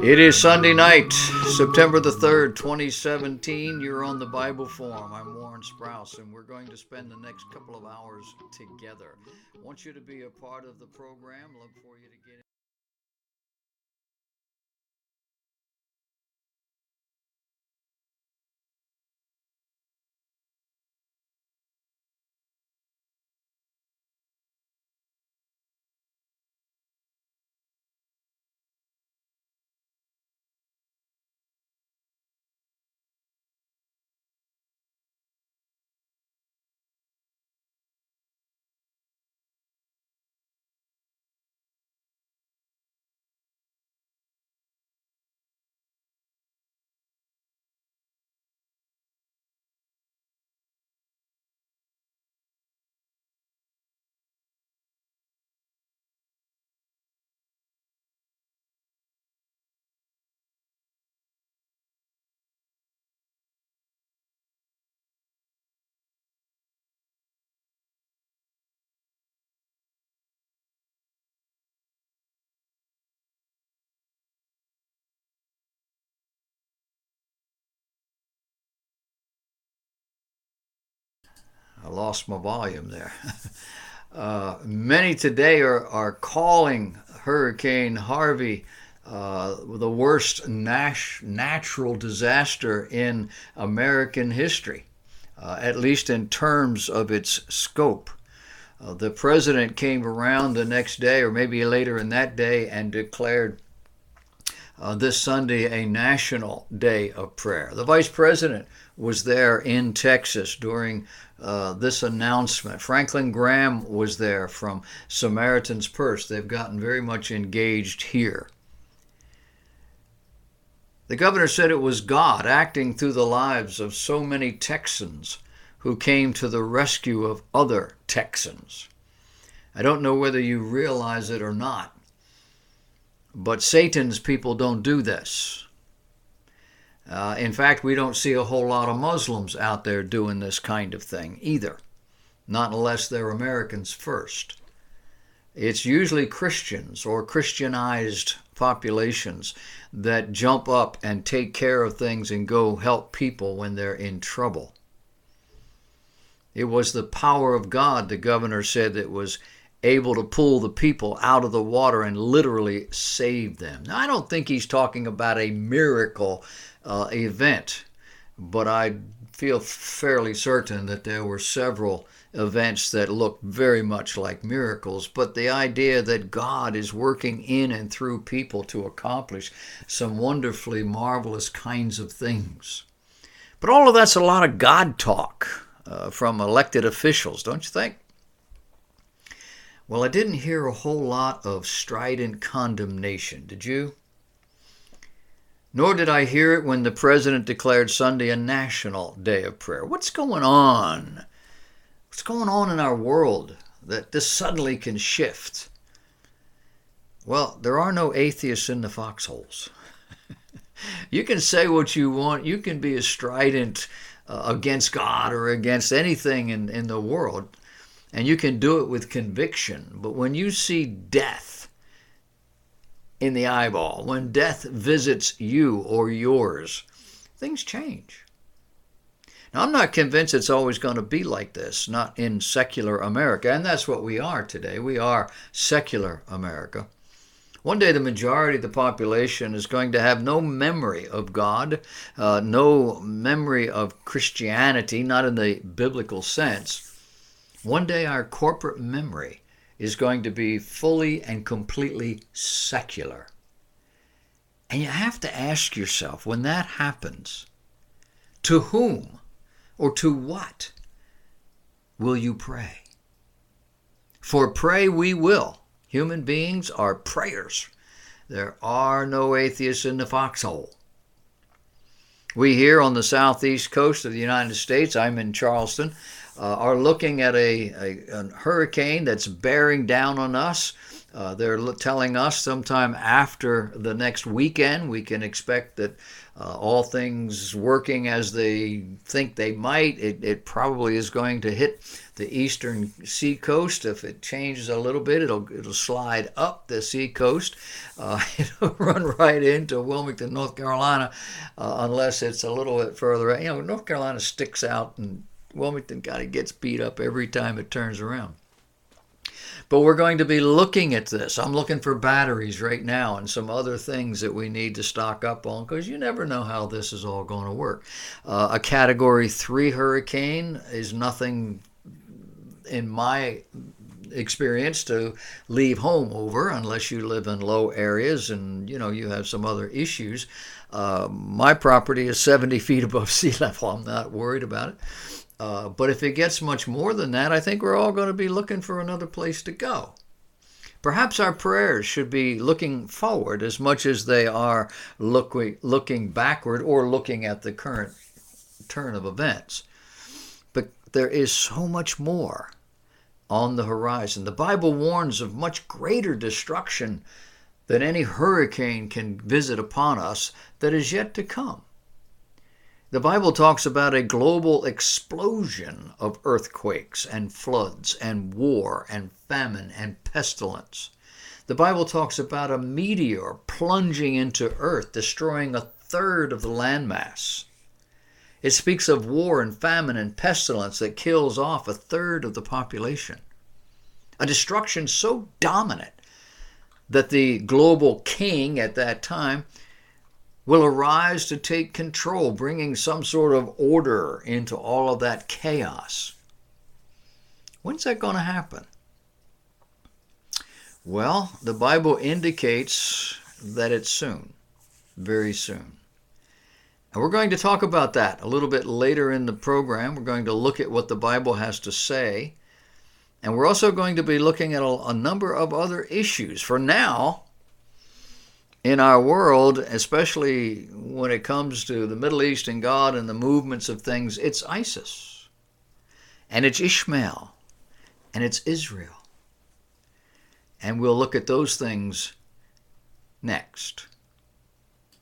It is Sunday night, September the 3rd, 2017. You're on the Bible Forum. I'm Warren Sprouse, and we're going to spend the next couple of hours together. I want you to be a part of the program. Love for you to get in. I lost my volume there. Many today are calling Hurricane Harvey the worst natural disaster in American history, at least in terms of its scope. The president came around the next day, or maybe later in that day, and declared this Sunday a national day of prayer. The vice president was there in Texas during this announcement. Franklin Graham was there from Samaritan's Purse. They've gotten very much engaged here. The governor said it was God acting through the lives of so many Texans who came to the rescue of other Texans. I don't know whether you realize it or not, but Satan's people don't do this. In fact, we don't see a whole lot of Muslims out there doing this kind of thing either, not unless they're Americans first. It's usually Christians or Christianized populations that jump up and take care of things and go help people when they're in trouble. It was the power of God, the governor said, that was able to pull the people out of the water and literally save them. Now, I don't think he's talking about a miracle event, but I feel fairly certain that there were several events that look very much like miracles. But the idea that God is working in and through people to accomplish some wonderfully marvelous kinds of things. But all of that's a lot of God talk from elected officials, don't you think? Well, I didn't hear a whole lot of strident condemnation, did you? Nor did I hear it when the president declared Sunday a national day of prayer. What's going on? What's going on in our world that this suddenly can shift? Well, there are no atheists in the foxholes. You can say what you want. You can be a strident against God or against anything in the world. And you can do it with conviction. But when you see death in the eyeball, when death visits you or yours, things change. Now, I'm not convinced it's always going to be like this, not in secular America. And that's what we are today. We are secular America. One day the majority of the population is going to have no memory of God, no memory of Christianity, not in the biblical sense. One day our corporate memory is going to be fully and completely secular. And you have to ask yourself, when that happens, to whom or to what will you pray? For pray we will. Human beings are prayers. There are no atheists in the foxhole. We here on the southeast coast of the United States, I'm in Charleston, are looking at a hurricane that's bearing down on us. They're telling us sometime after the next weekend we can expect that all things working as they think they might, it probably is going to hit the eastern seacoast. If it changes a little bit, it'll slide up the seacoast. It'll run right into Wilmington, North Carolina, unless it's a little bit further. North Carolina sticks out, and Wilmington kind of gets beat up every time it turns around. But we're going to be looking at this. I'm looking for batteries right now and some other things that we need to stock up on, because you never know how this is all going to work. A Category 3 hurricane is nothing, in my experience, to leave home over, unless you live in low areas and you have some other issues. My property is 70 feet above sea level. I'm not worried about it. But if it gets much more than that, I think we're all going to be looking for another place to go. Perhaps our prayers should be looking forward as much as they are looking backward or looking at the current turn of events. But there is so much more on the horizon. The Bible warns of much greater destruction than any hurricane can visit upon us that is yet to come. The Bible talks about a global explosion of earthquakes and floods and war and famine and pestilence. The Bible talks about a meteor plunging into earth, destroying a third of the landmass. It speaks of war and famine and pestilence that kills off a third of the population. A destruction so dominant that the global king at that time will arise to take control, bringing some sort of order into all of that chaos. When's that going to happen? Well, the Bible indicates that it's soon, very soon. And we're going to talk about that a little bit later in the program. We're going to look at what the Bible has to say. And we're also going to be looking at a number of other issues. For now, in our world, especially when it comes to the Middle East and God and the movements of things, it's ISIS, and it's Ishmael, and it's Israel. And we'll look at those things next.